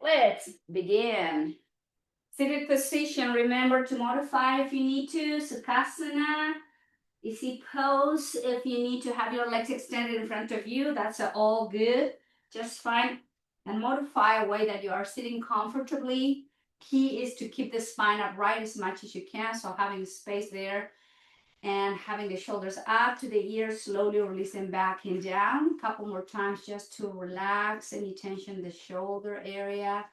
Let's begin. Seated position, remember to modify if you need to. Sukhasana, easy pose. If you need to have your legs extended in front of you, that's all good. Just fine. And modify a way that you are sitting comfortably. Key is to keep the spine upright as much as you can. So having space there and having the shoulders up to the ears, slowly releasing back and down. A couple more times just to relax any tension in the shoulder area,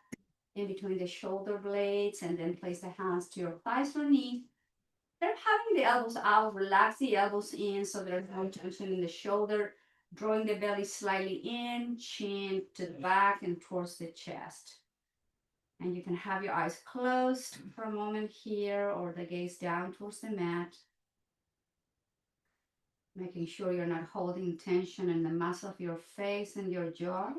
in between the shoulder blades, and then place the hands to your thighs or knees. Then having the elbows out, relax the elbows in so there's no tension in the shoulder, drawing the belly slightly in, chin to the back and towards the chest. And you can have your eyes closed for a moment here or the gaze down towards the mat. Making sure you're not holding tension in the muscle of your face and your jaw.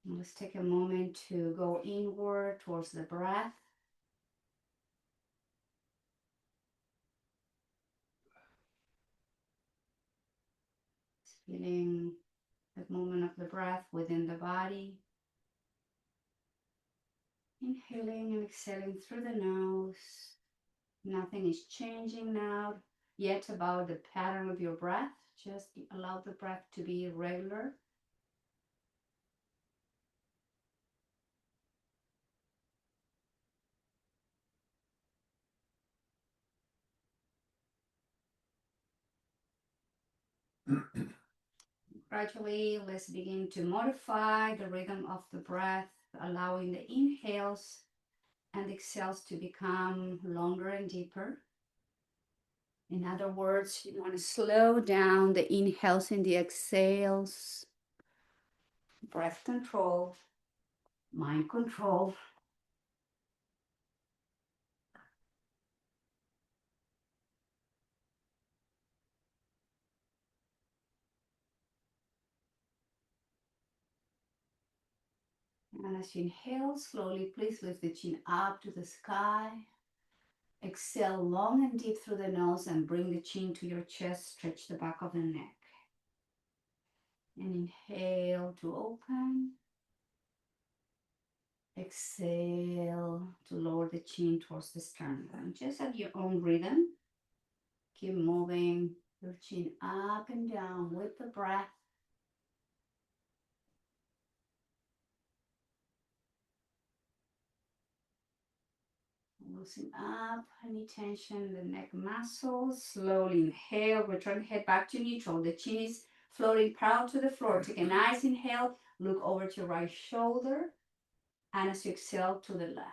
And let's take a moment to go inward towards the breath. Feeling the movement of the breath within the body. Inhaling and exhaling through the nose. Nothing is changing now yet about the pattern of your breath. Just allow the breath to be regular. Gradually, let's begin to modify the rhythm of the breath, allowing the inhales and exhales to become longer and deeper. In other words, you want to slow down the inhales and the exhales. Breath control, mind control. And as you inhale slowly, please lift the chin up to the sky. Exhale long and deep through the nose and bring the chin to your chest. Stretch the back of the neck. And inhale to open. Exhale to lower the chin towards the sternum. And just at your own rhythm, keep moving your chin up and down with the breath. Loosen up any tension in the neck muscles. Slowly inhale, return head back to neutral. The chin is floating parallel to the floor. Take a nice inhale, look over to your right shoulder. And as you exhale to the left.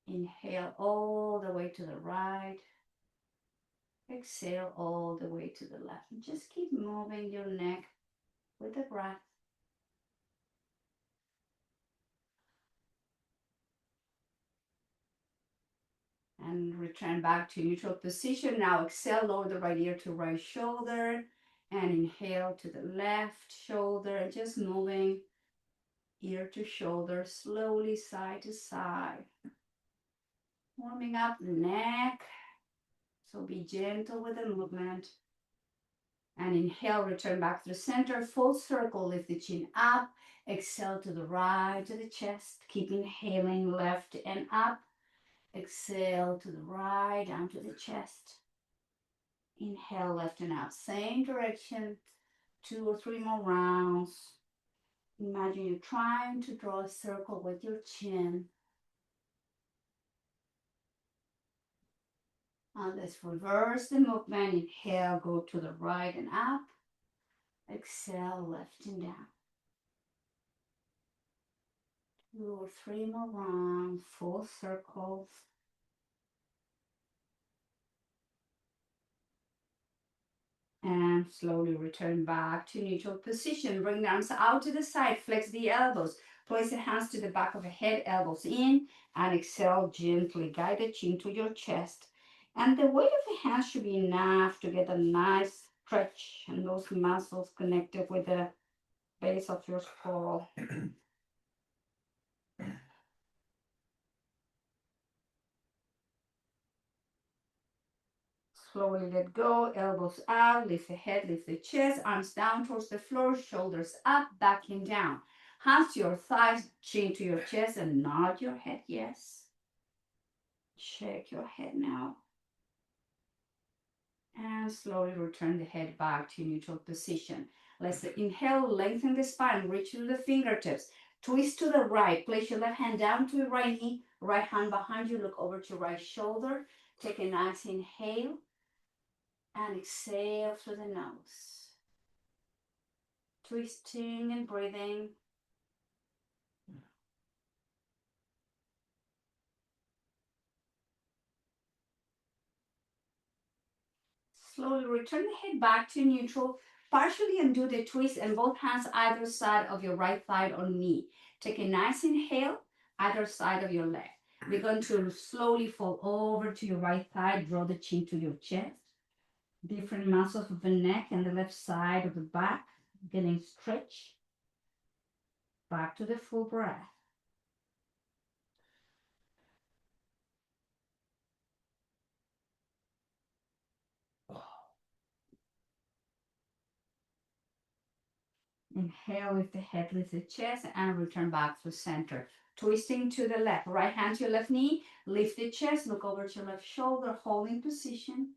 Inhale all the way to the right. Exhale all the way to the left. And just keep moving your neck with the breath. And return back to neutral position. Now exhale, lower the right ear to right shoulder. And inhale to the left shoulder. And just moving ear to shoulder, slowly side to side. Warming up the neck. So be gentle with the movement. And inhale, return back to the center, full circle, lift the chin up. Exhale to the right, to the chest. Keep inhaling left and up. Exhale to the right, down to the chest. Inhale, left and out, same direction. 2 or 3 more rounds. Imagine you're trying to draw a circle with your chin. Now let's reverse the movement. Inhale, go to the right and up. Exhale, left and down. 2 or 3 more rounds, full circles. And slowly return back to neutral position. Bring the arms out to the side, flex the elbows. Place the hands to the back of the head, elbows in, and exhale gently. Guide the chin to your chest. And the weight of the hands should be enough to get a nice stretch and those muscles connected with the base of your skull. Slowly let go, elbows out, lift the head, lift the chest, arms down towards the floor, shoulders up, back and down. Hands to your thighs, chin to your chest, and nod your head yes. Shake your head now. And slowly return the head back to neutral position. Let's inhale, lengthen the spine, reach through the fingertips. Twist to the right, place your left hand down to your right knee, right hand behind you, look over to your right shoulder. Take a nice inhale and exhale through the nose. Twisting and breathing. Slowly return the head back to neutral. Partially undo the twist and both hands either side of your right thigh or knee. Take a nice inhale, either side of your leg. We're going to slowly fall over to your right thigh, draw the chin to your chest. Different muscles of the neck and the left side of the back getting stretched. Back to the full breath. Inhale, lift the head, lift the chest, and return back to center. Twisting to the left. Right hand to your left knee. Lift the chest, look over to your left shoulder, holding position.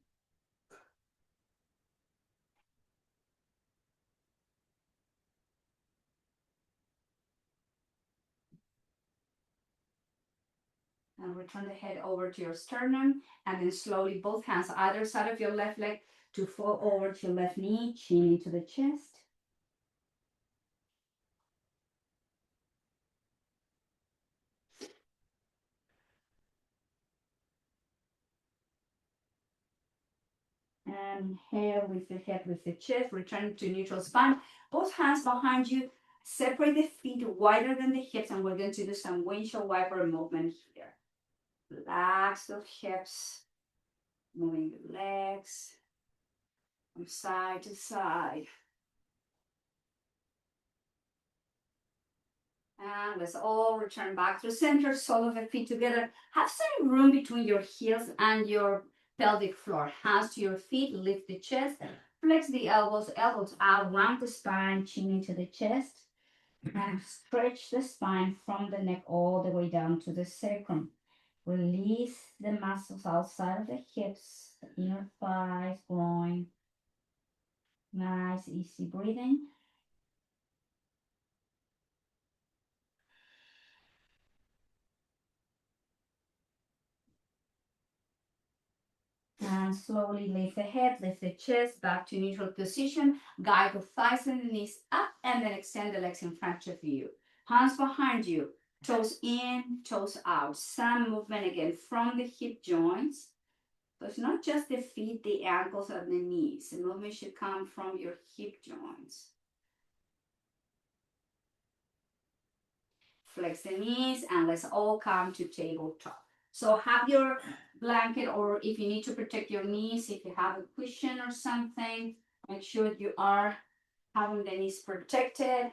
And return the head over to your sternum. And then slowly both hands either side of your left leg to fall over to your left knee, chin into the chest. And inhale with the head, with the chest, return to neutral spine. Both hands behind you. Separate the feet wider than the hips, and we're going to do some windshield wiper movement here. Relax the hips, moving the legs from side to side. And let's all return back to center, sole of the feet together. Have some room between your heels and your pelvic floor. Hands to your feet, lift the chest, flex the elbows, elbows out, round the spine, chin into the chest, and stretch the spine from the neck all the way down to the sacrum. Release the muscles outside of the hips, the inner thighs, groin. Nice, easy breathing. And slowly lift the head, lift the chest back to neutral position. Guide the thighs and the knees up and then extend the legs in front of you. Hands behind you, toes in, toes out. Some movement again from the hip joints. So it's not just the feet, the ankles, and the knees. The movement should come from your hip joints. Flex the knees and let's all come to tabletop. So have your blanket, or if you need to protect your knees, if you have a cushion or something, make sure you are having the knees protected.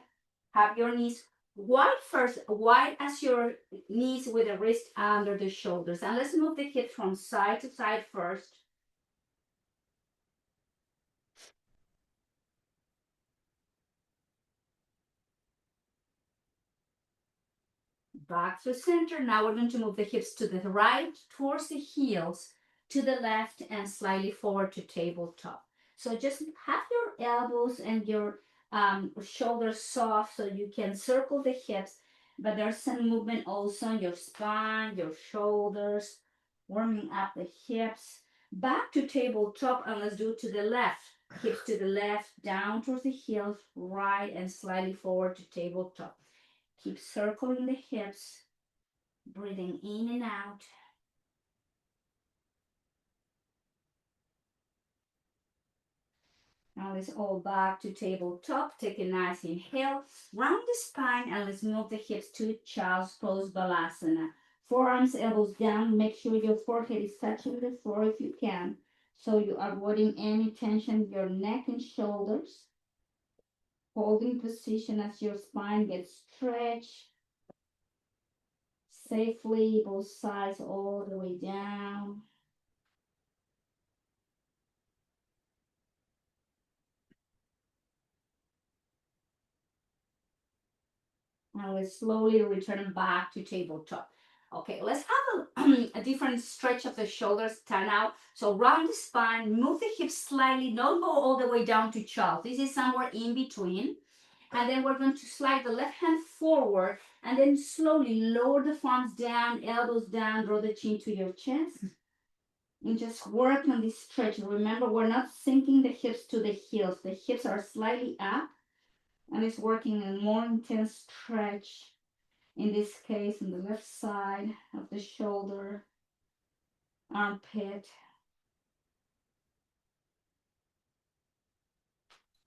Have your knees wide first, wide as your knees with the wrist under the shoulders. And let's move the hips from side to side first. Back to center. Now we're going to move the hips to the right, towards the heels, to the left, and slightly forward to tabletop. So just have your elbows and your shoulders soft so you can circle the hips, but there's some movement also in your spine, your shoulders, warming up the hips. Back to tabletop, and let's do it to the left. Hips to the left, down towards the heels, right, and slightly forward to tabletop. Keep circling the hips, breathing in and out. Now let's all back to tabletop. Take a nice inhale, round the spine, and let's move the hips to child's pose balasana. Forearms, elbows down. Make sure your forehead is touching the floor if you can, so you are avoiding any tension in your neck and shoulders. Holding position as your spine gets stretched safely, both sides all the way down. And let's slowly return back to tabletop. Okay, let's have a different stretch of the shoulders, stand out. So round the spine, move the hips slightly, don't go all the way down to child's. This is somewhere in between. And then we're going to slide the left hand forward and then slowly lower the palms down, elbows down, draw the chin to your chest. And just work on this stretch. Remember, we're not sinking the hips to the heels. The hips are slightly up and it's working a more intense stretch. In this case, on the left side of the shoulder, armpit.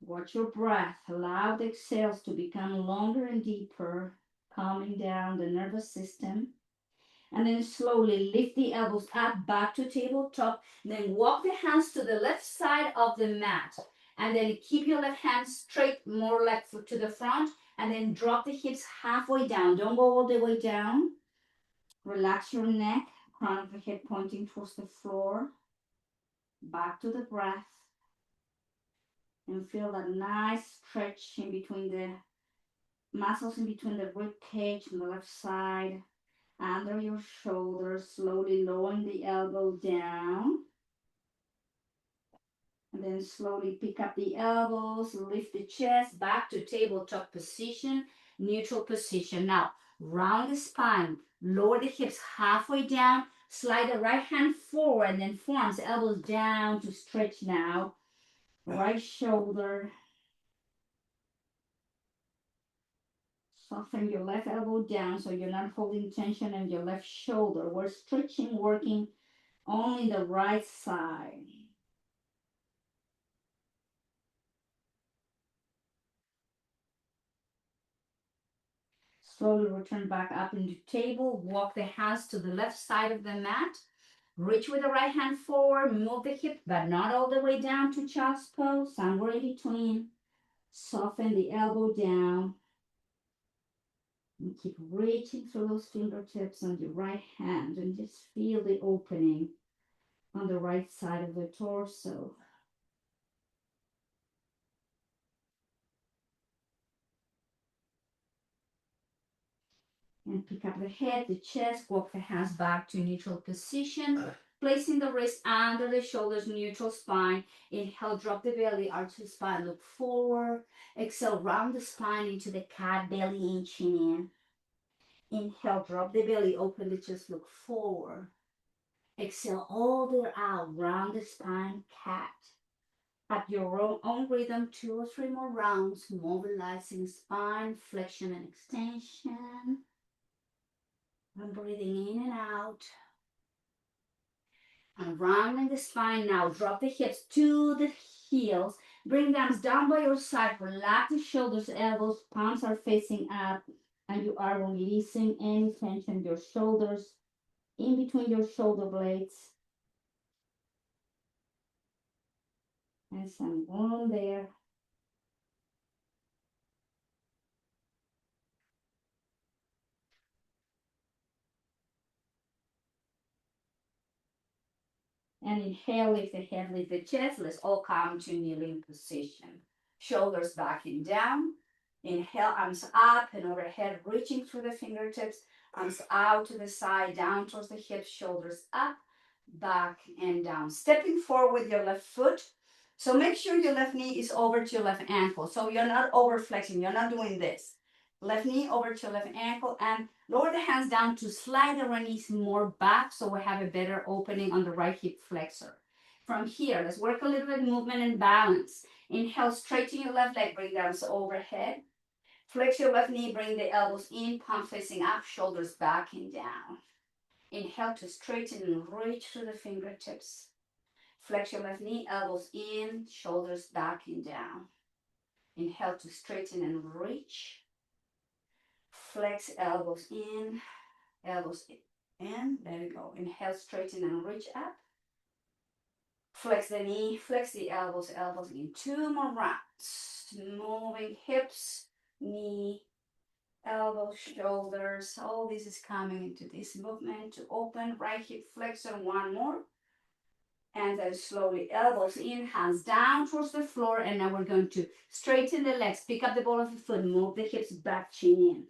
Watch your breath. Allow the exhales to become longer and deeper, calming down the nervous system. And then slowly lift the elbows up back to tabletop. Then walk the hands to the left side of the mat. And then keep your left hand straight, more like to the front. And then drop the hips halfway down. Don't go all the way down. Relax your neck, crown of the head pointing towards the floor. Back to the breath. And feel that nice stretch in between the muscles in between the rib cage on the left side. Under your shoulders, slowly lowering the elbow down. And then slowly pick up the elbows, lift the chest back to tabletop position, neutral position. Now, round the spine, lower the hips halfway down, slide the right hand forward, and then forearms, elbows down to stretch now. Right shoulder. Soften your left elbow down so you're not holding tension in your left shoulder. We're stretching, working only the right side. Slowly return back up into table. Walk the hands to the left side of the mat. Reach with the right hand forward. Move the hip, but not all the way down to child's pose. Somewhere in between. Soften the elbow down. And keep reaching through those fingertips on your right hand. And just feel the opening on the right side of the torso. And pick up the head, the chest, walk the hands back to neutral position, placing the wrist under the shoulders, neutral spine. Inhale, drop the belly, arch the spine, look forward. Exhale, round the spine into the cat, belly inching in. Inhale, drop the belly, open the chest, look forward. Exhale, all the way out, round the spine, cat. At your own rhythm, 2 or 3 more rounds, mobilizing spine, flexion and extension. And breathing in and out. And rounding the spine now. Drop the hips to the heels. Bring the arms down by your side. Relax the shoulders, elbows, palms are facing up. And you are releasing any tension in your shoulders, in between your shoulder blades. And some room there. And inhale, lift the head, lift the chest. Let's all come to kneeling position. Shoulders back and down. Inhale, arms up and overhead, reaching through the fingertips. Arms out to the side, down towards the hips, shoulders up, back and down. Stepping forward with your left foot. So make sure your left knee is over to your left ankle. So you're not over flexing. You're not doing this. Left knee over to left ankle and lower the hands down to slide the right knees more back so we have a better opening on the right hip flexor. From here, let's work a little bit of movement and balance. Inhale, straighten your left leg, bring the arms overhead. Flex your left knee, bring the elbows in, palm facing up, shoulders back and down. Inhale to straighten and reach through the fingertips. Flex your left knee, elbows in, shoulders back and down. Inhale to straighten and reach. Flex, elbows in, elbows in. There we go. Inhale, straighten and reach up. Flex the knee, flex the elbows, elbows in. 2 more rounds. Moving hips, knee, elbows, shoulders. All this is coming into this movement to open right hip flexor. 1 more. And then slowly elbows in, hands down towards the floor. And now we're going to straighten the legs, pick up the ball of the foot, move the hips back, chin in.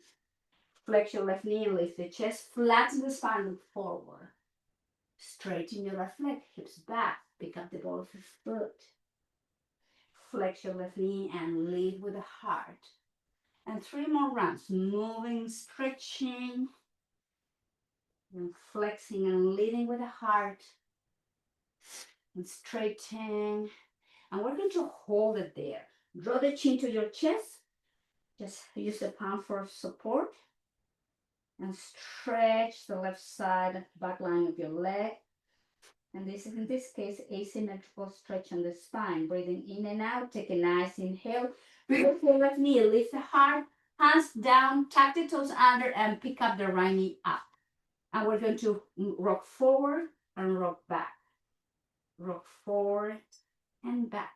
Flex your left knee and lift the chest. Flatten the spine, look forward. Straighten your left leg, hips back. Pick up the ball of your foot. Flex your left knee and lead with the heart. And 3 more rounds. Moving, stretching, and flexing and leading with the heart. And straightening. And we're going to hold it there. Draw the chin to your chest. Just use the palm for support. And stretch the left side back line of your leg. And this is, in this case, asymmetrical stretch on the spine. Breathing in and out. Take a nice inhale. Bring your left knee. Lift the heart. Hands down. Tuck the toes under and pick up the right knee up. And we're going to rock forward and rock back. Rock forward and back.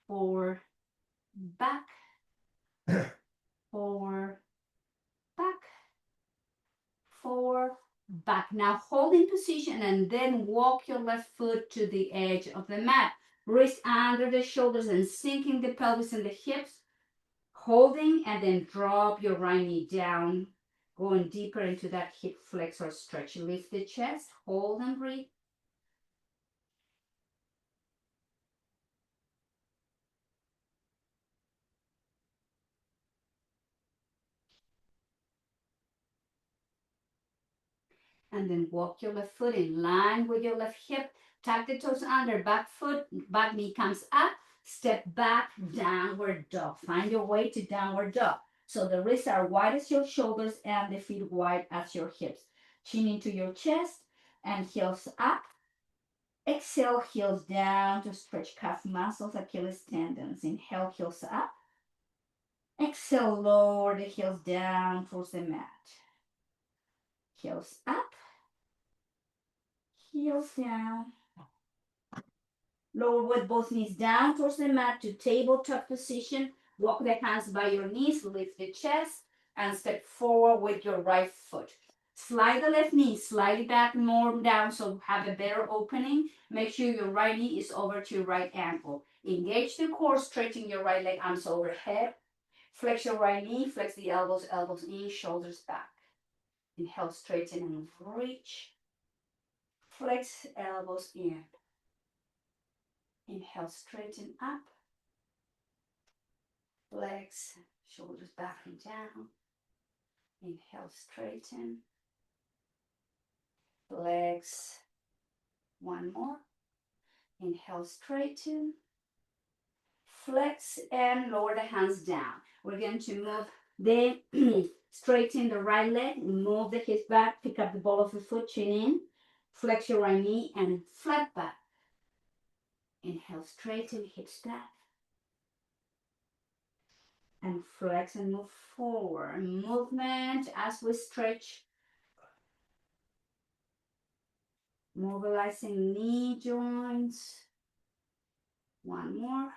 Forward, back. Forward, back. Forward, back. Now hold in position and then walk your left foot to the edge of the mat. Wrist under the shoulders and sinking the pelvis and the hips. Holding and then drop your right knee down. Going deeper into that hip flexor stretch. Lift the chest, hold and breathe. And then walk your left foot in line with your left hip. Tuck the toes under, back foot, back knee comes up. Step back, downward dog. Find your way to downward dog. So the wrists are wide as your shoulders and the feet wide as your hips. Chin into your chest and heels up. Exhale, heels down to stretch calf muscles, Achilles tendons. Inhale, heels up. Exhale, lower the heels down towards the mat. Heels up. Heels down. Lower with both knees down towards the mat to tabletop position. Walk the hands by your knees, lift the chest, and step forward with your right foot. Slide the left knee slightly back, more down, so have a better opening. Make sure your right knee is over to your right ankle. Engage the core, straighten your right leg, arms overhead. Flex your right knee, flex the elbows, elbows in, shoulders back. Inhale, straighten and reach. Flex, elbows in. Inhale, straighten up. Flex, shoulders back and down. Inhale, straighten. Flex. One more. Inhale, straighten. Flex and lower the hands down. We're going to move the straighten the right leg, move the hips back, pick up the ball of the foot, chin in. Flex your right knee and flat back. Inhale, straighten, hips back. And flex and move forward. Movement as we stretch. Mobilizing knee joints. One more.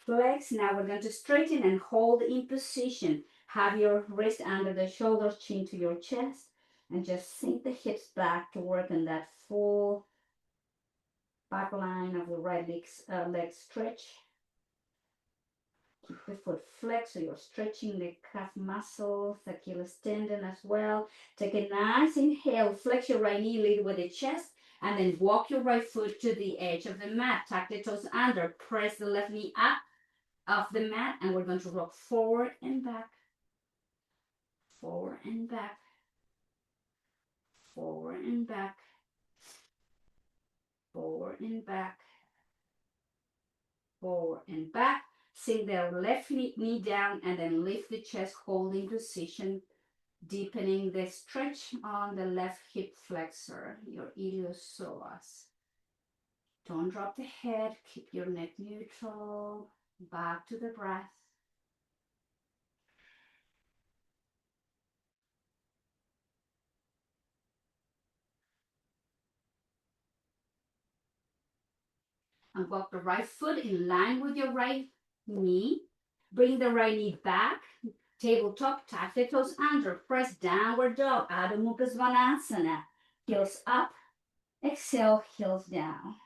Flex. Now we're going to straighten and hold in position. Have your wrist under the shoulders, chin to your chest. And just sink the hips back to work on that full back line of the right leg stretch. Keep the foot flexed so you're stretching the calf muscles, Achilles tendon as well. Take a nice inhale, flex your right knee, lead with the chest, and then walk your right foot to the edge of the mat. Tuck the toes under, press the left knee up off the mat, and we're going to rock forward and back, forward and back, forward and back, forward and back, forward and back. Sink the left knee down and then lift the chest, holding position, deepening the stretch on the left hip flexor, your iliopsoas. Don't drop the head, keep your neck neutral, back to the breath. And walk the right foot in line with your right knee. Bring the right knee back. Tabletop, tuck the toes under. Press downward dog, Adho Mukha Svanasana. Heels up. Exhale, heels down.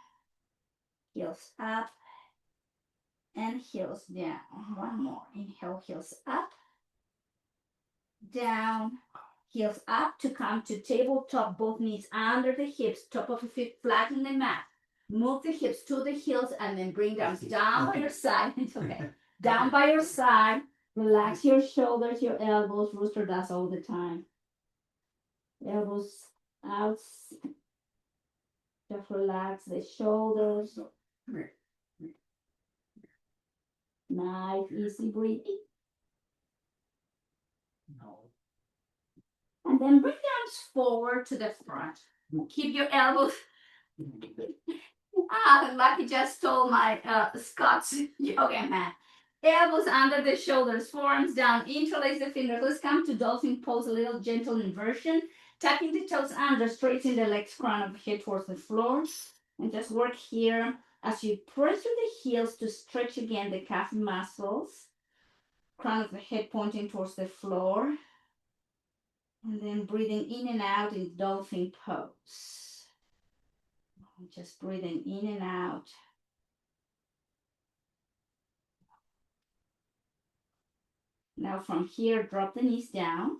Heels up. and heels down. One more. Inhale, heels up, down, heels up to come to tabletop, both knees under the hips, top of the feet flat in the mat. Move the hips to the heels and then bring them down by your side. It's okay. Down by your side. Relax your shoulders, your elbows. Rooster does all the time. Elbows out. Just relax the shoulders. Nice, easy breathing. And then bring the arms forward to the front. Keep your elbows. Lucky just stole my Scott's yoga mat. Elbows under the shoulders, forearms down, interlace the fingers. Let's come to dolphin pose, a little gentle inversion. Tucking the toes under, straightening the legs, crown of the head towards the floor. And just work here as you press through the heels to stretch again the calf muscles. Crown of the head pointing towards the floor. And then breathing in and out in dolphin pose. Just breathing in and out. Now from here, drop the knees down.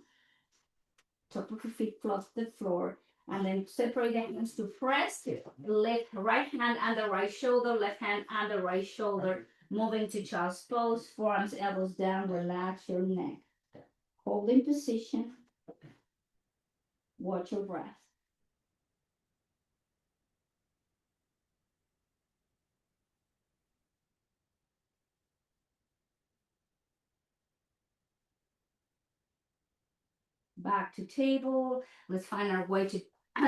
Top of the feet close to the floor. And then separate the hands to press. Left, right hand under right shoulder, left hand under right shoulder. Moving to child's pose, forearms, elbows down, relax your neck. Hold in position. Watch your breath. Back to table. Let's find our way to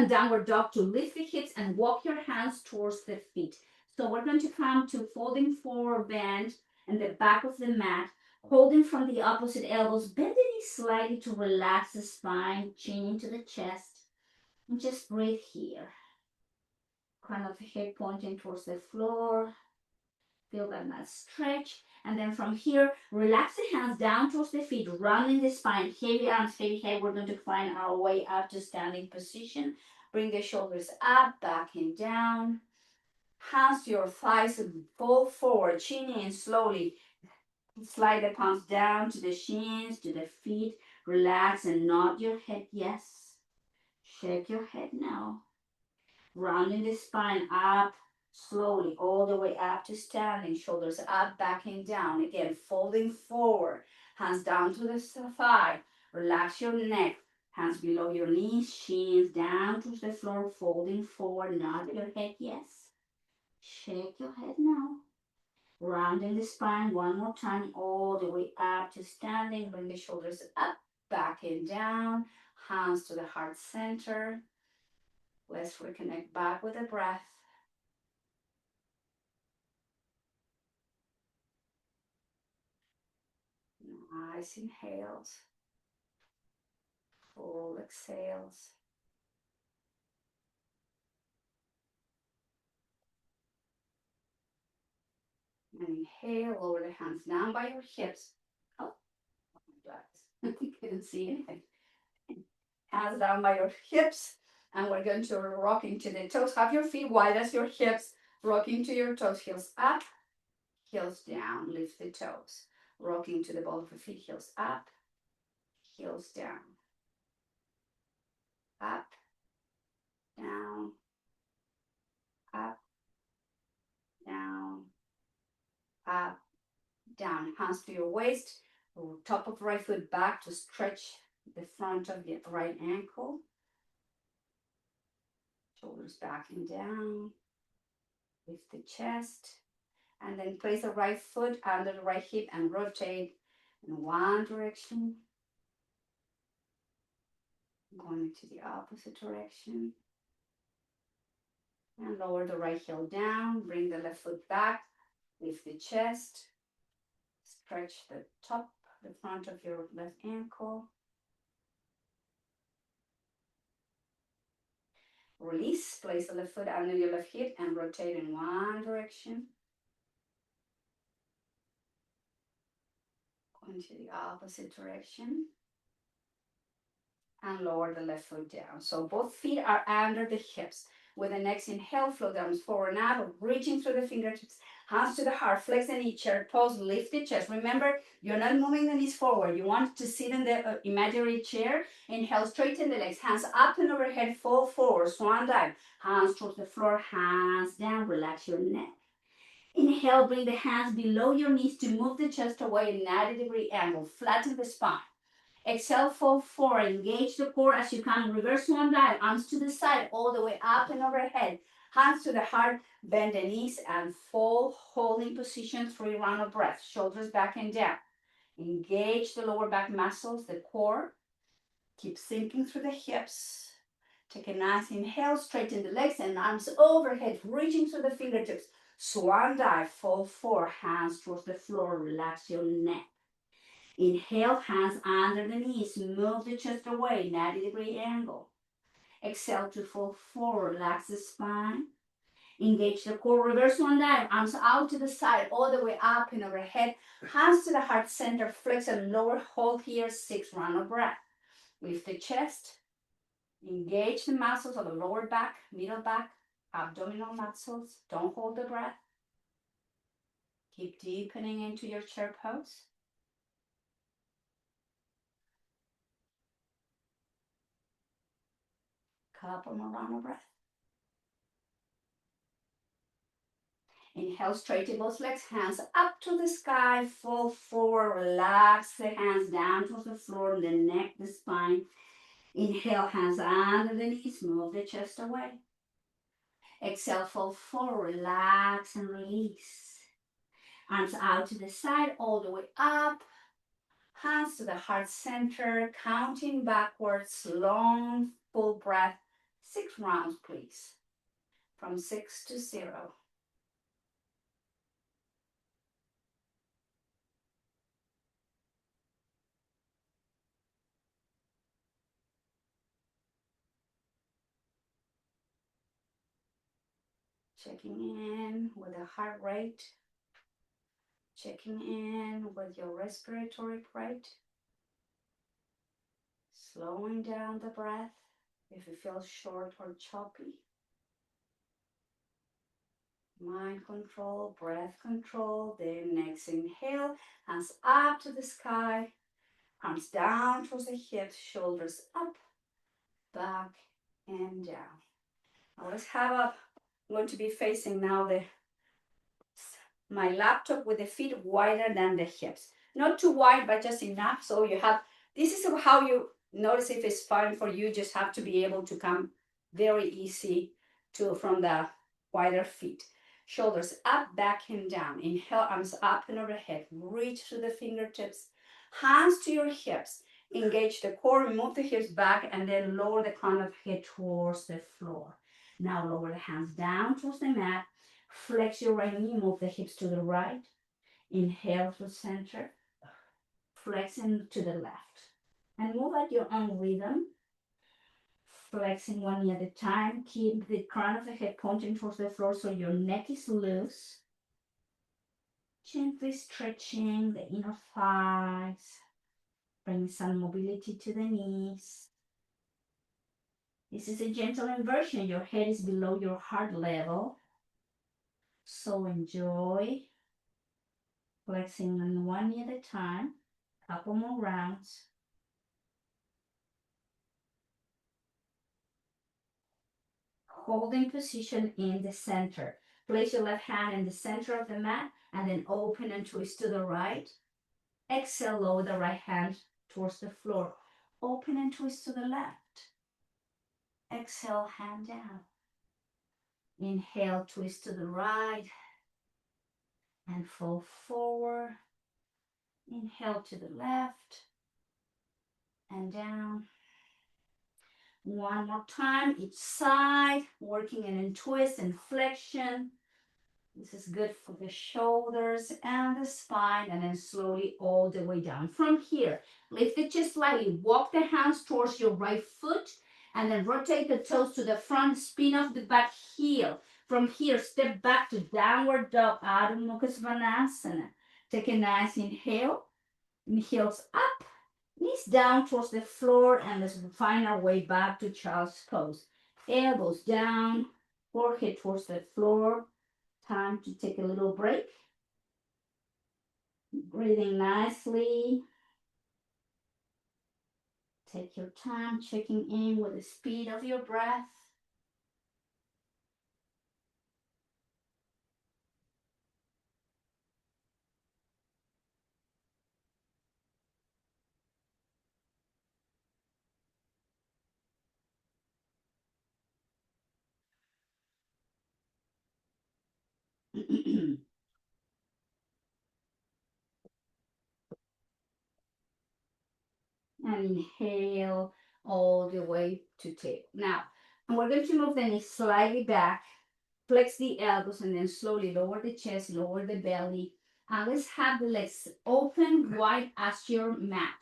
downward dog to lift the hips and walk your hands towards the feet. So we're going to come to folding forward bend in the back of the mat, holding from the opposite elbows, bend the knees slightly to relax the spine, chin into the chest, and just breathe here. Crown of the head pointing towards the floor. Feel that nice stretch. And then from here, relax the hands down towards the feet, rounding the spine, heavy arms, heavy head. We're going to find our way up to standing position. Bring the shoulders up, back and down. Hands to your thighs, fold forward, chin in slowly. Slide the palms down to the shins, to the feet. Relax and nod your head, yes. Shake your head now. Rounding the spine up, slowly all the way up to standing, shoulders up, back and down. Again, folding forward, hands down to the thigh. Relax your neck, hands below your knees, shins down to the floor, folding forward. Nod your head, yes. Shake your head now. Rounding the spine one more time, all the way up to standing. Bring the shoulders up, back and down. Hands to the heart center. Let's reconnect back with the breath. Nice inhales, full exhales. And inhale, lower the hands down by your hips. Oh, my God, couldn't see anything. Hands down by your hips, and we're going to rock into the toes. Have your feet wide as your hips, rock into your toes, heels up, heels down, lift the toes. Rocking to the ball of the feet, heels up, heels down. Up, down, up, down, up, down. Hands to your waist, top of right foot back to stretch the front of the right ankle. Shoulders back and down. Lift the chest. And then place the right foot under the right hip and rotate in one direction. Going to the opposite direction. And lower the right heel down. Bring the left foot back. Lift the chest. Stretch the top, the front of your left ankle. Release. Place the left foot under your left hip and rotate in one direction. Going to the opposite direction. And lower the left foot down. So both feet are under the hips. With the next inhale, float the arms forward and out, reaching through the fingertips, hands to the heart, flex the knee, chair pose, lift the chest. Remember, you're not moving the knees forward. You want to sit in the imaginary chair. Inhale, straighten the legs, hands up and overhead, fall forward, swan dive. Hands towards the floor, hands down, relax your neck. Inhale, bring the hands below your knees to move the chest away, 90-degree angle, flatten the spine. Exhale, fold forward, engage the core as you come, reverse swan dive, arms to the side, all the way up and overhead. Hands to the heart, bend the knees and fall, holding position, 3 rounds of breath, shoulders back and down. Engage the lower back muscles, the core. Keep sinking through the hips. Take a nice inhale, straighten the legs and arms overhead, reaching through the fingertips. Swan dive, fall forward, hands towards the floor, relax your neck. Inhale, hands under the knees, move the chest away, 90-degree angle. Exhale to fall forward, relax the spine. Engage the core, reverse swan dive, arms out to the side, all the way up and overhead. Hands to the heart center, flex and lower, hold here, 6 rounds of breath. Lift the chest, engage the muscles of the lower back, middle back, abdominal muscles. Don't hold the breath. Keep deepening into your chair pose. Couple more rounds of breath. Inhale, straighten both legs, hands up to the sky, fall forward, relax the hands down towards the floor, the neck, the spine. Inhale, hands under the knees, move the chest away. Exhale, fall forward, relax and release. Arms out to the side, all the way up. Hands to the heart center, counting backwards, long, full breath. 6 rounds, please. From 6 to 0. Checking in with the heart rate. Checking in with your respiratory rate. Slowing down the breath if you feel short or choppy. Mind control, breath control. Then next inhale, hands up to the sky. Arms down towards the hips, shoulders up, back, and down. Now let's have up. I'm going to be facing now my laptop with the feet wider than the hips. Not too wide, but just enough so you have, this is how you notice if it's fine for you. Just have to be able to come very easy from the wider feet. Shoulders up, back, and down. Inhale, arms up and overhead. Reach through the fingertips. Hands to your hips. Engage the core, move the hips back, and then lower the crown of the head towards the floor. Now lower the hands down towards the mat. Flex your right knee, move the hips to the right. Inhale to center. Flexing to the left. And move at your own rhythm. Flexing one knee at a time. Keep the crown of the head pointing towards the floor so your neck is loose. Gently stretching the inner thighs. Bring some mobility to the knees. This is a gentle inversion. Your head is below your heart level. So enjoy. Flexing on one knee at a time. Couple more rounds. Holding position in the center. Place your left hand in the center of the mat and then open and twist to the right. Exhale, lower the right hand towards the floor. Open and twist to the left. Exhale, hand down. Inhale, twist to the right and fall forward. Inhale to the left and down. One more time, each side, working in twist and flexion. This is good for the shoulders and the spine, and then slowly all the way down. From here, lift the chest slightly, walk the hands towards your right foot, and then rotate the toes to the front, spin off the back heel. From here, step back to downward dog, Adho Mukha Svanasana. Take a nice inhale, heels up, knees down towards the floor, and let's find our way back to child's pose. Elbows down, forehead towards the floor. Time to take a little break. Breathing nicely. Take your time checking in with the speed of your breath. And inhale all the way to tail. Now, we're going to move the knees slightly back, flex the elbows, and then slowly lower the chest, lower the belly. And let's have the legs open wide as your mat.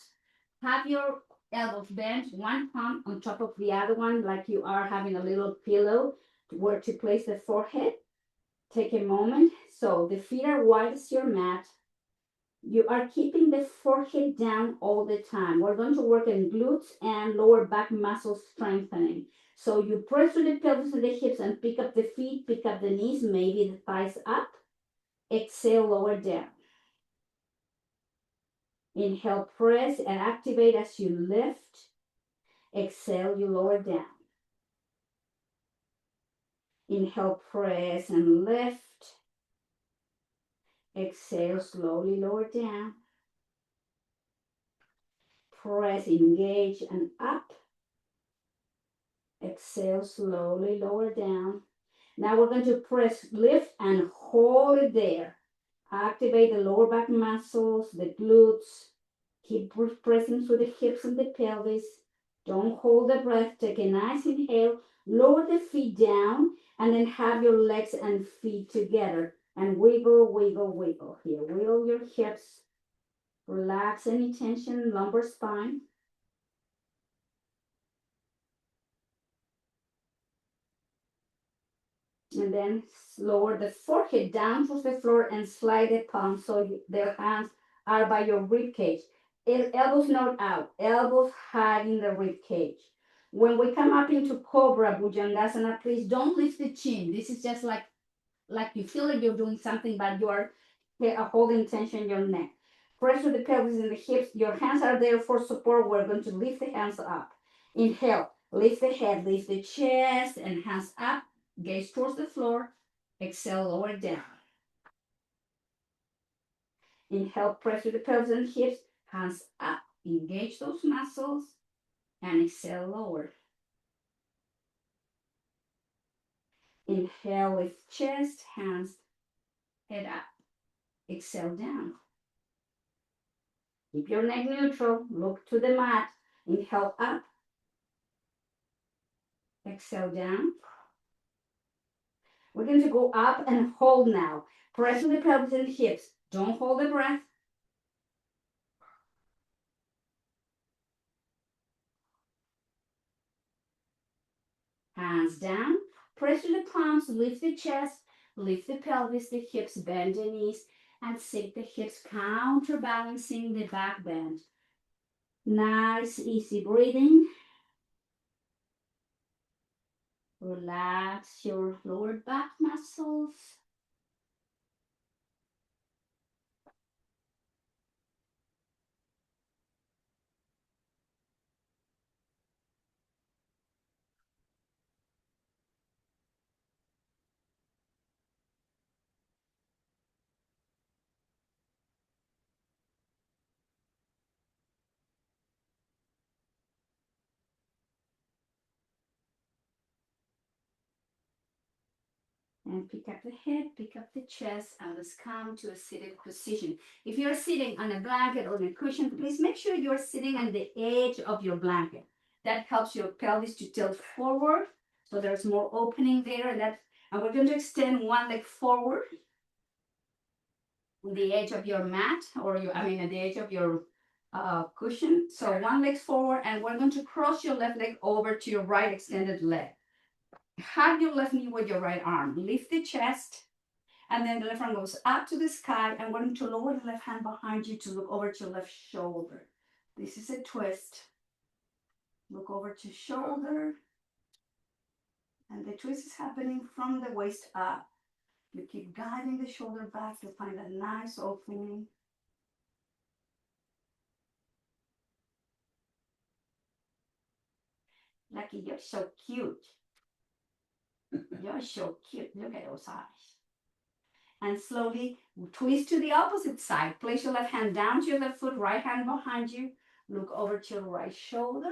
Have your elbows bent, one palm on top of the other one, like you are having a little pillow where to place the forehead. Take a moment. So the feet are wide as your mat. You are keeping the forehead down all the time. We're going to work on glutes and lower back muscle strengthening. So you press through the pelvis and the hips and pick up the feet, pick up the knees, maybe the thighs up. Exhale, lower down. Inhale, press and activate as you lift. Exhale, you lower down. Inhale, press and lift. Exhale, slowly lower down. Press, engage, and up. Exhale, slowly lower down. Now we're going to press, lift, and hold it there. Activate the lower back muscles, the glutes. Keep pressing through the hips and the pelvis. Don't hold the breath. Take a nice inhale. Lower the feet down, and then have your legs and feet together. And wiggle, wiggle, wiggle. Here, wiggle your hips. Relax any tension in lumbar spine. And then lower the forehead down to the floor and slide the palms so their hands are by your rib cage. Elbows not out, elbows hugging the rib cage. When we come up into Cobra Bhujangasana, please don't lift the chin. This is just like you feel like you're doing something, but you are holding tension in your neck. Press to the pelvis and the hips. Your hands are there for support. We're going to lift the hands up. Inhale, lift the head, lift the chest, and hands up. Gaze towards the floor. Exhale, lower down. Inhale, press to the pelvis and hips. Hands up. Engage those muscles. And exhale, lower. Inhale, lift chest, hands, head up. Exhale, down. Keep your neck neutral. Look to the mat. Inhale, up. Exhale, down. We're going to go up and hold now. Pressing the pelvis and hips. Don't hold the breath. Hands down. Press to the palms. Lift the chest. Lift the pelvis, the hips, bend the knees, and sink the hips, counterbalancing the back bend. Nice, easy breathing. Relax your lower back muscles. And pick up the head, pick up the chest, and let's come to a seated position. If you're sitting on a blanket or a cushion, please make sure you're sitting on the edge of your blanket. That helps your pelvis to tilt forward, so there's more opening there. And we're going to extend one leg forward on the edge of your mat, or at the edge of your cushion. So one leg forward, and we're going to cross your left leg over to your right extended leg. Hug your left knee with your right arm. Lift the chest, and then the left arm goes up to the sky. And we're going to lower the left hand behind you to look over to your left shoulder. This is a twist. Look over to shoulder. And the twist is happening from the waist up. You keep guiding the shoulder back to find a nice opening. Lucky, you're so cute. You're so cute. Look at those eyes. And slowly twist to the opposite side. Place your left hand down to your left foot, right hand behind you. Look over to your right shoulder.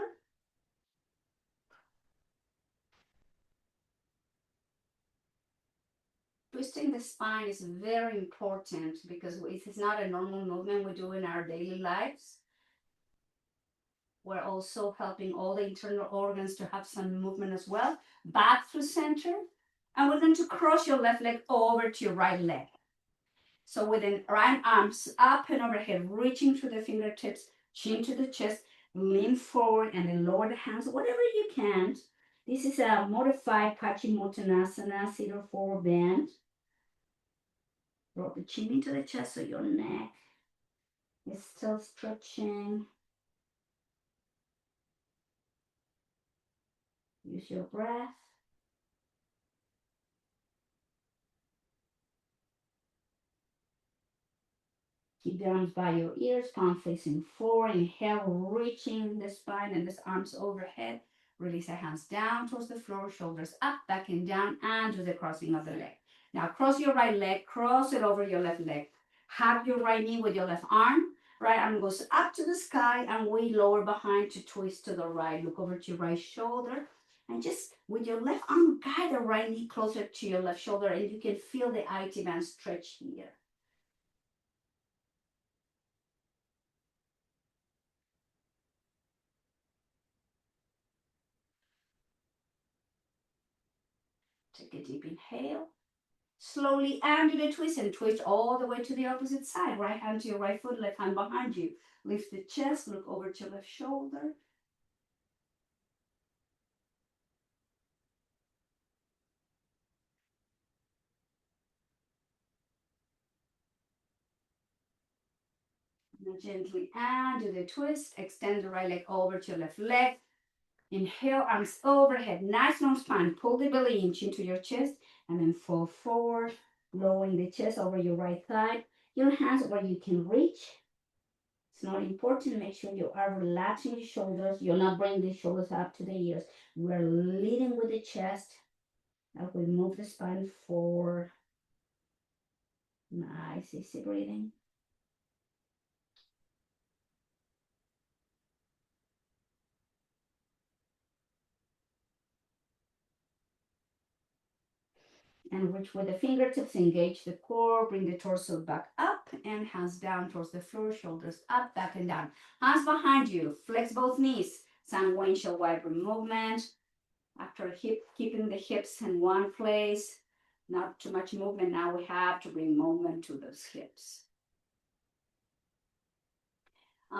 Twisting the spine is very important because it is not a normal movement we do in our daily lives. We're also helping all the internal organs to have some movement as well. Back through center. And we're going to cross your left leg over to your right leg. So with the right arms up and overhead, reaching through the fingertips, chin to the chest, lean forward and then lower the hands, whatever you can. This is a modified Paschimottanasana, seated forward bend. Drop the chin into the chest so your neck is still stretching. Use your breath. Keep the arms by your ears, palm facing forward. Inhale, reaching the spine and the arms overhead. Release the hands down towards the floor, shoulders up, back and down, and do the crossing of the leg. Now cross your right leg, cross it over your left leg. Hug your right knee with your left arm. Right arm goes up to the sky and we lower behind to twist to the right. Look over to your right shoulder. And just with your left arm, guide the right knee closer to your left shoulder and you can feel the IT band stretch here. Take a deep inhale. Slowly and do the twist and twist all the way to the opposite side. Right hand to your right foot, left hand behind you. Lift the chest, look over to your left shoulder. Now gently and do the twist. Extend the right leg over to your left leg. Inhale, arms overhead. Nice long spine. Pull the belly inch into your chest and then fall forward, lowering the chest over your right thigh. Your hands where you can reach. It's not important. Make sure you are relaxing your shoulders. You're not bringing the shoulders up to the ears. We're leading with the chest. Now we move the spine forward. Nice, easy breathing. And reach with the fingertips, engage the core, bring the torso back up and hands down towards the floor, shoulders up, back and down. Hands behind you, flex both knees, sun windshield wiper movement. After keeping the hips in one place, not too much movement. Now we have to bring movement to those hips.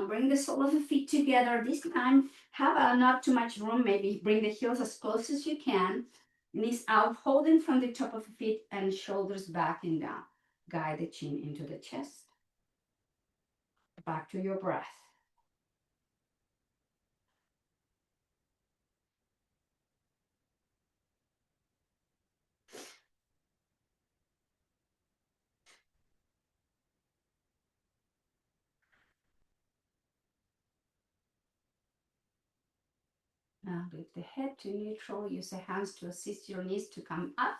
Bring the sole of the feet together. This time, have not too much room. Maybe bring the heels as close as you can. Knees out, holding from the top of the feet and shoulders back and down. Guide the chin into the chest. Back to your breath. Now lift the head to neutral. Use the hands to assist your knees to come up.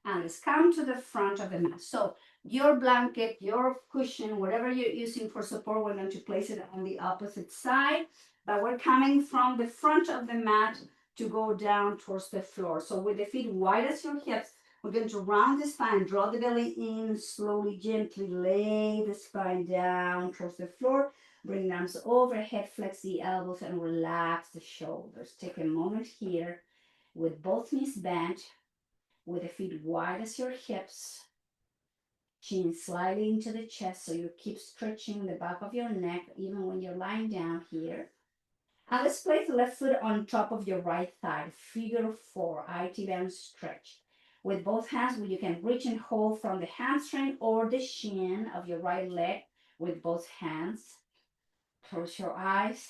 And let's come to the front of the mat. So your blanket, your cushion, whatever you're using for support, we're going to place it on the opposite side. But we're coming from the front of the mat to go down towards the floor. So with the feet wide as your hips, we're going to round the spine, draw the belly in, slowly, gently lay the spine down towards the floor. Bring the arms overhead, flex the elbows, and relax the shoulders. Take a moment here with both knees bent, with the feet wide as your hips, chin slightly into the chest so you keep stretching the back of your neck even when you're lying down here. And let's place the left foot on top of your right thigh, figure four, IT band stretch. With both hands, you can reach and hold from the hamstring or the shin of your right leg with both hands. Close your eyes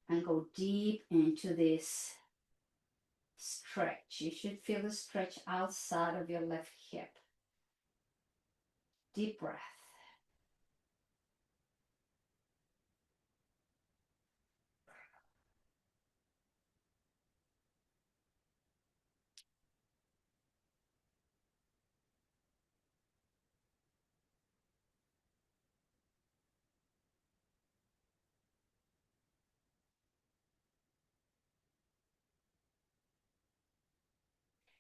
and go deep into this Stretch. You should feel the stretch outside of your left hip. Deep breath.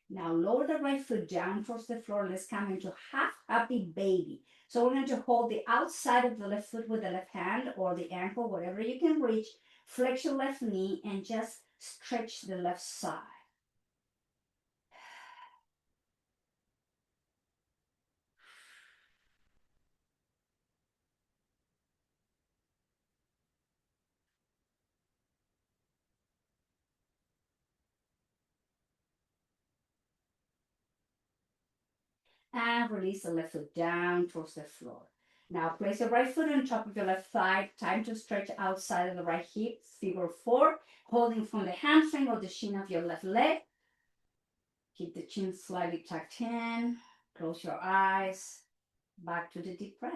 Now lower the right foot down towards the floor. Let's come into half happy baby. So we're going to hold the outside of the left foot with the left hand or the ankle, whatever you can reach. Flex your left knee and just stretch the left side. And release the left foot down towards the floor. Now place your right foot on top of your left thigh. Time to stretch outside of the right hip, figure 4, holding from the hamstring or the shin of your left leg. Keep the chin slightly tucked in. Close your eyes. Back to the deep breath.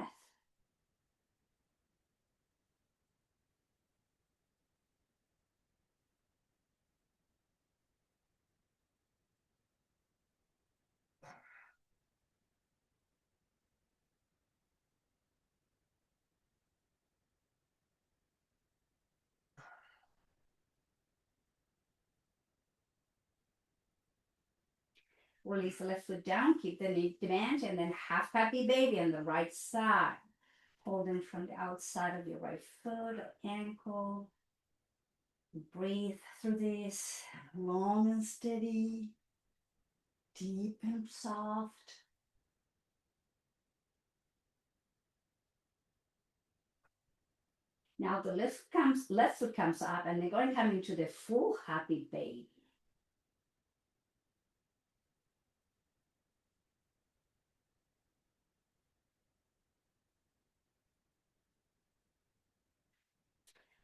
Release the left foot down, keep the knee bent, and then half happy baby on the right side. Holding from the outside of your right foot or ankle. Breathe through this, long and steady, deep and soft. Now the left foot comes up, and they're going to come into the full happy baby.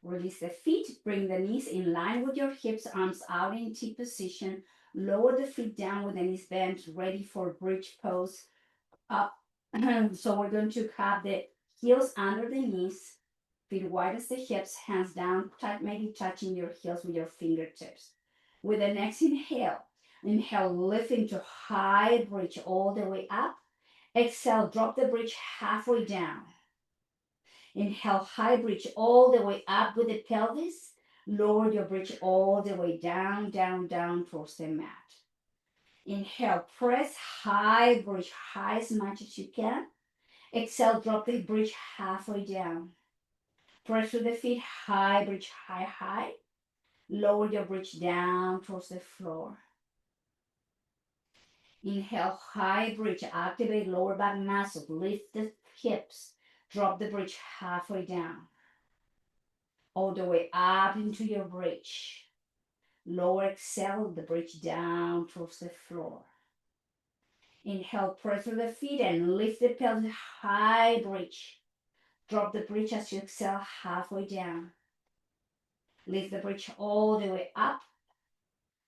Release the feet, bring the knees in line with your hips, arms out in T position. Lower the feet down with the knees bent, ready for bridge pose. Up. So we're going to have the heels under the knees, feet wide as the hips, hands down, maybe touching your heels with your fingertips. With the next inhale, lift into high bridge all the way up. Exhale, drop the bridge halfway down. Inhale, high bridge all the way up with the pelvis. Lower your bridge all the way down, down, down towards the mat. Inhale, press high bridge, high as much as you can. Exhale, drop the bridge halfway down. Press through the feet, high bridge, high, high. Lower your bridge down towards the floor. Inhale, high bridge, activate lower back muscles, lift the hips. Drop the bridge halfway down. All the way up into your bridge. Lower, exhale, the bridge down towards the floor. Inhale, press through the feet and lift the pelvis, high bridge. Drop the bridge as you exhale, halfway down. Lift the bridge all the way up.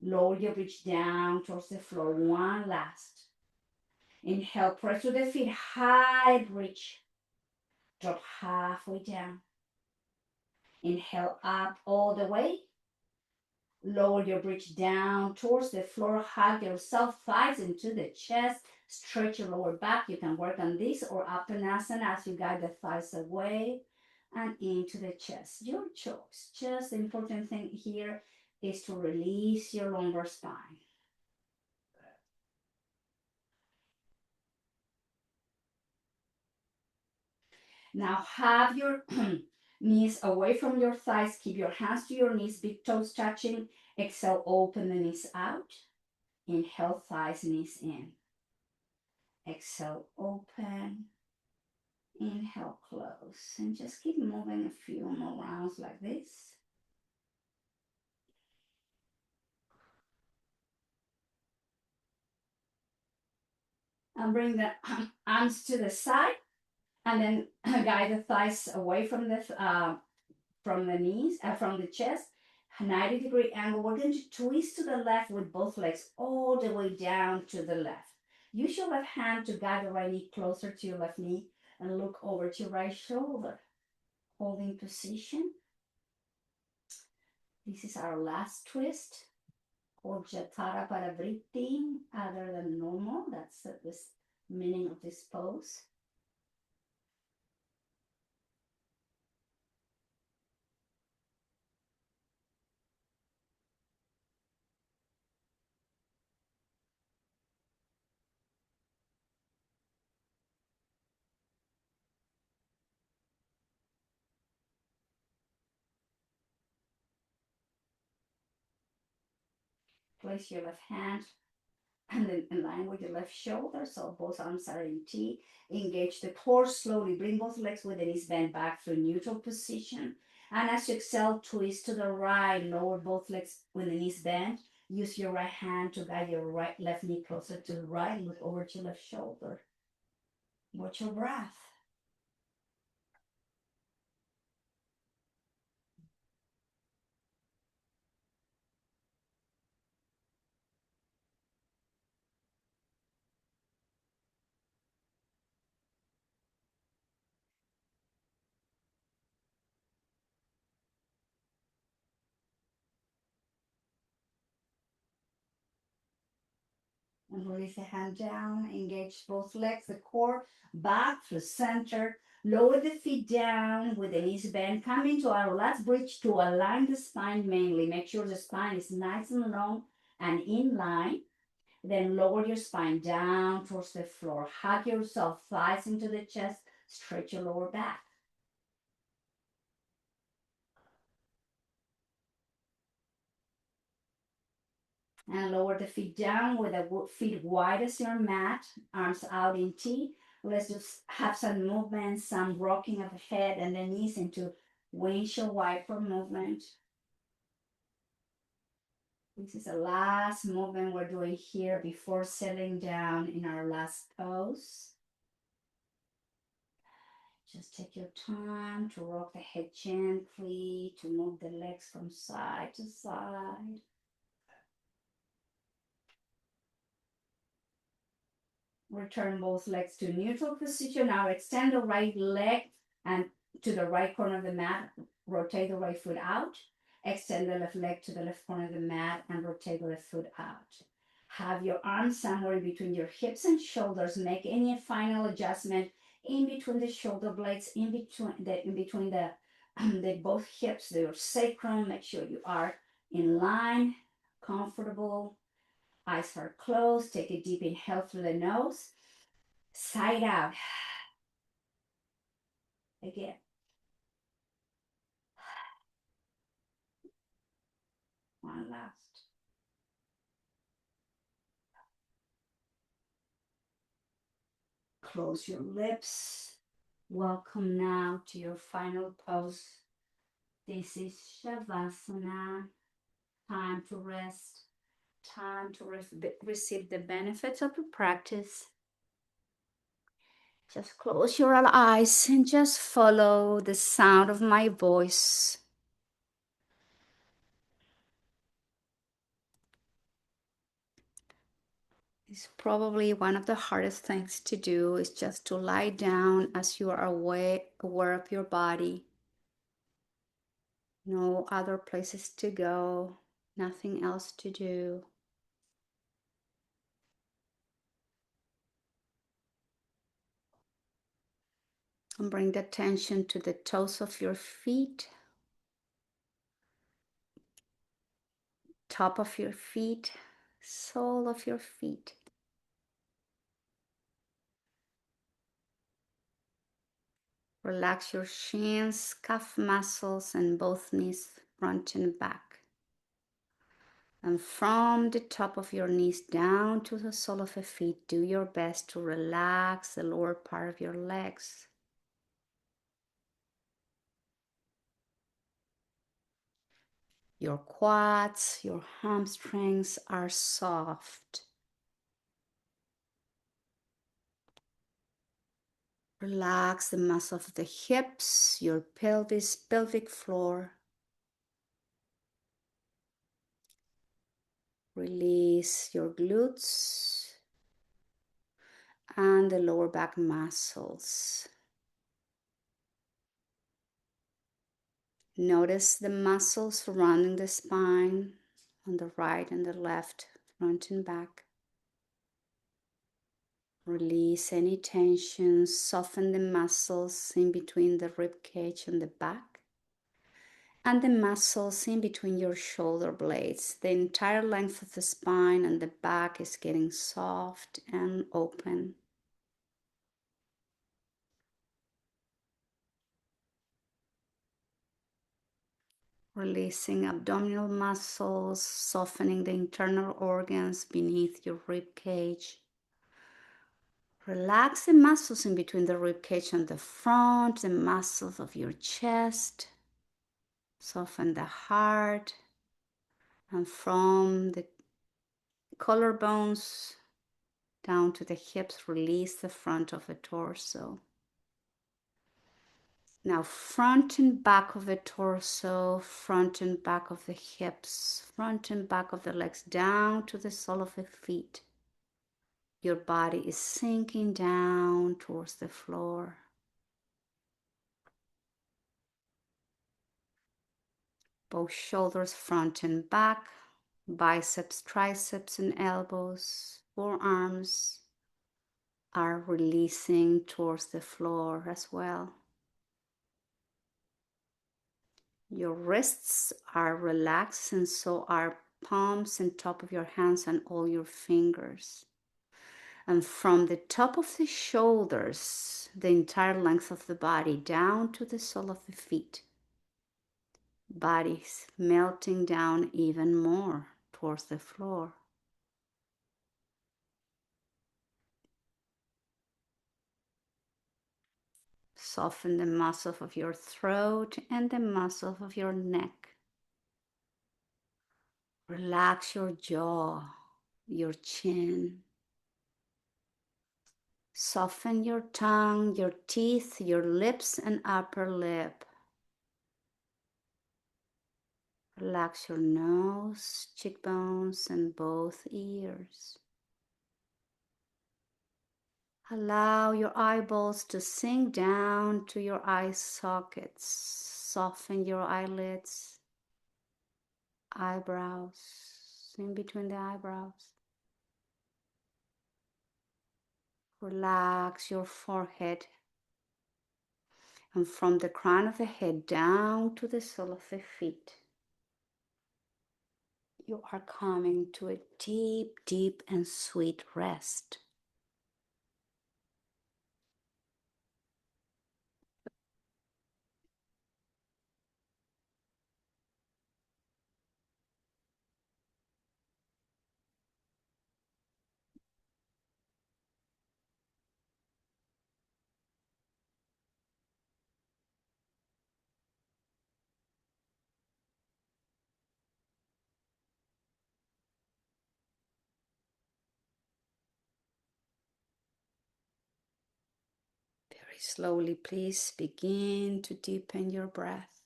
Lower your bridge down towards the floor. One last. Inhale, press through the feet, high bridge. Drop halfway down. Inhale up all the way. Lower your bridge down towards the floor. Hug yourself, thighs into the chest. Stretch your lower back. You can work on this or Uttanasana as you guide the thighs away and into the chest. Your choice. Just the important thing here is to release your lumbar spine. Now have your knees away from your thighs. Keep your hands to your knees, big toes touching. Exhale, open the knees out. Inhale, thighs, knees in. Exhale, open. Inhale, close. And just keep moving a few more rounds like this. And bring the arms to the side. And then guide the thighs away from the knees, from the chest. a 90-degree angle. We're going to twist to the left with both legs all the way down to the left. Use your left hand to guide the right knee closer to your left knee and look over to your right shoulder. Holding position. This is our last twist. Poggiatara Paravriti, other than normal. That's the meaning of this pose. Place your left hand and then in line with your left shoulder, so both arms are in T. Engage the core slowly. Bring both legs with the knees bent back through neutral position. And as you exhale, twist to the right. Lower both legs with the knees bent. Use your right hand to guide your left knee closer to the right. Look over to your left shoulder. Watch your breath. And release the hand down. Engage both legs, the core, back through center. Lower the feet down with the knees bent. Come into our last bridge to align the spine mainly. Make sure the spine is nice and long and in line. Then lower your spine down towards the floor. Hug yourself, thighs into the chest. Stretch your lower back. And lower the feet down with the feet wide as your mat, arms out in T. Let's just have some movement, some rocking of the head and the knees into windshield wiper movement. This is the last movement we're doing here before settling down in our last pose. Just take your time to rock the head gently, to move the legs from side to side. Return both legs to neutral position. Now extend the right leg and to the right corner of the mat. Rotate the right foot out. Extend the left leg to the left corner of the mat and rotate the left foot out. Have your arms somewhere in between your hips and shoulders. Make any final adjustment in between the shoulder blades, in between the both hips, your sacrum. Make sure you are in line, comfortable. Eyes are closed. Take a deep inhale through the nose. Side out. Again. One last. Close your lips. Welcome now to your final pose. This is Shavasana. Time to rest. Time to receive the benefits of your practice. Just close your eyes and just follow the sound of my voice. It's probably one of the hardest things to do is just to lie down as you are aware of your body. No other places to go, nothing else to do. And bring the attention to the toes of your feet, top of your feet, sole of your feet. Relax your shins, calf muscles, and both knees, front and back. And from the top of your knees down to the sole of the feet, do your best to relax the lower part of your legs. Your quads, your hamstrings are soft. Relax the muscle of the hips, your pelvis, pelvic floor. Release your glutes and the lower back muscles. Notice the muscles surrounding the spine on the right and the left, front and back. Release any tension, soften the muscles in between the rib cage and the back, and the muscles in between your shoulder blades. The entire length of the spine and the back is getting soft and open. Releasing abdominal muscles, softening the internal organs beneath your rib cage. Relax the muscles in between the rib cage and the front, the muscles of your chest. Soften the heart, and from the collarbones down to the hips, release the front of the torso. Now front and back of the torso, front and back of the hips, front and back of the legs, down to the sole of the feet. Your body is sinking down towards the floor. Both shoulders front and back, biceps, triceps, and elbows, forearms are releasing towards the floor as well. Your wrists are relaxed, and so are palms and top of your hands and all your fingers. And from the top of the shoulders, the entire length of the body down to the sole of the feet. Body's melting down even more towards the floor. Soften the muscles of your throat and the muscles of your neck. Relax your jaw, your chin. Soften your tongue, your teeth, your lips, and upper lip. Relax your nose, cheekbones, and both ears. Allow your eyeballs to sink down to your eye sockets. Soften your eyelids, eyebrows, in between the eyebrows. Relax your forehead. And from the crown of the head down to the sole of the feet, you are coming to a deep, deep and sweet rest. Very slowly, please begin to deepen your breath.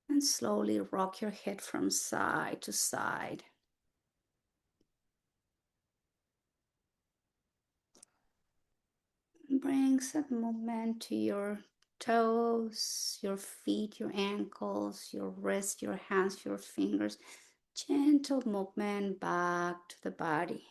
And slowly rock your head from side to side. Bring some movement to your toes, your feet, your ankles, your wrists, your hands, your fingers. Gentle movement back to the body.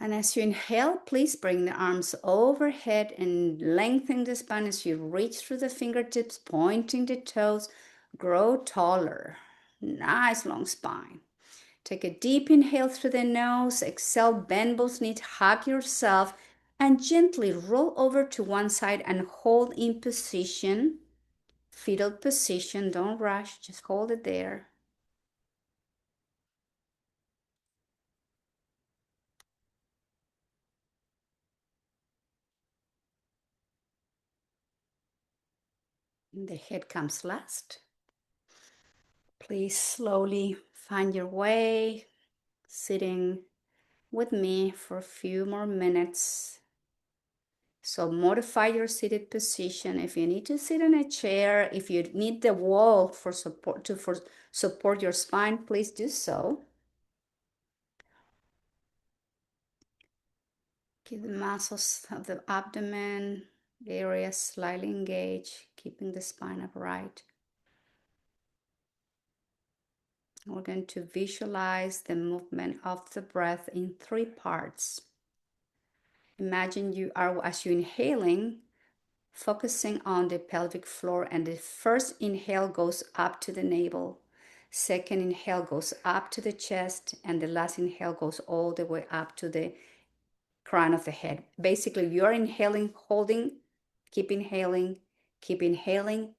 And as you inhale, please bring the arms overhead and lengthen the spine as you reach through the fingertips, pointing the toes. Grow taller. Nice long spine. Take a deep inhale through the nose. Exhale, bend both knees, hug yourself, and gently roll over to one side and hold in position. Fetal position. Don't rush. Just hold it there. The head comes last. Please slowly find your way, sitting with me for a few more minutes. So modify your seated position. If you need to sit in a chair, if you need the wall for support your spine, please do so. Keep the muscles of the abdomen area slightly engaged, keeping the spine upright. We're going to visualize the movement of the breath in 3 parts. Imagine you are, as you're inhaling, focusing on the pelvic floor, and the first inhale goes up to the navel. Second inhale goes up to the chest, and the last inhale goes all the way up to the crown of the head. Basically, you are inhaling, holding, keep inhaling,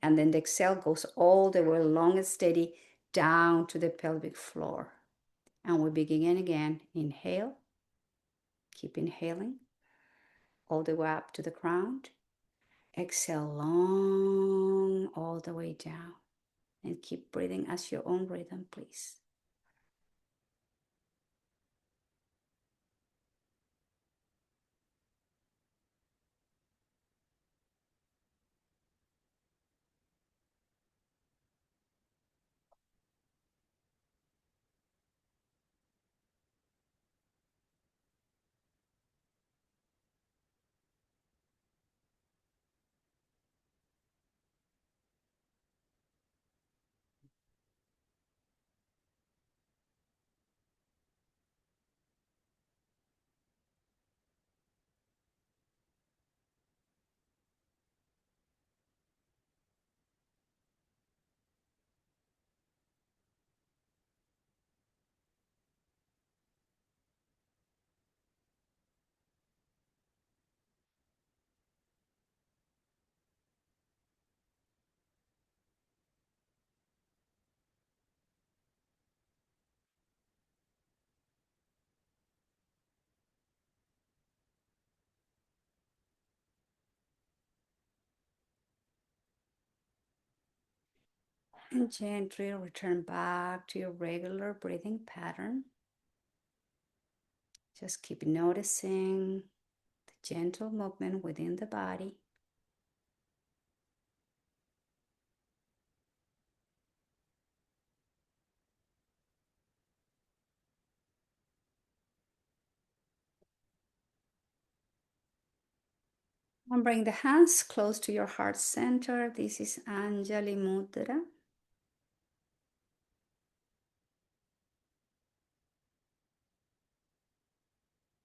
and then the exhale goes all the way long and steady down to the pelvic floor. And we begin again. Inhale, keep inhaling, all the way up to the crown. Exhale long, all the way down. And keep breathing as your own rhythm, please. And gently return back to your regular breathing pattern. Just keep noticing the gentle movement within the body. And bring the hands close to your heart center. This is Anjali Mudra.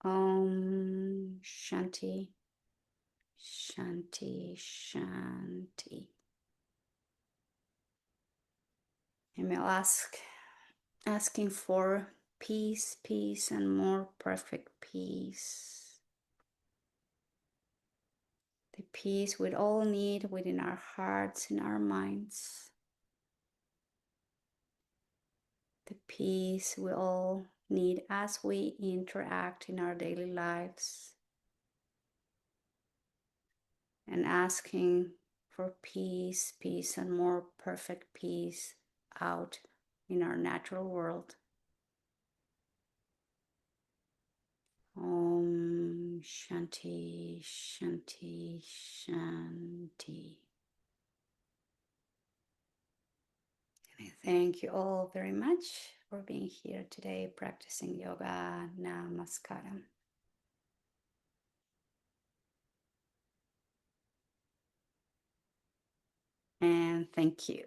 Om Shanti, Shanti, Shanti. And we'll asking for peace, peace, and more perfect peace. The peace we all need within our hearts and our minds. The peace we all need as we interact in our daily lives. And asking for peace, peace, and more perfect peace out in our natural world. Om Shanti, Shanti, Shanti. And I thank you all very much for being here today practicing yoga. Namaskaram. And thank you.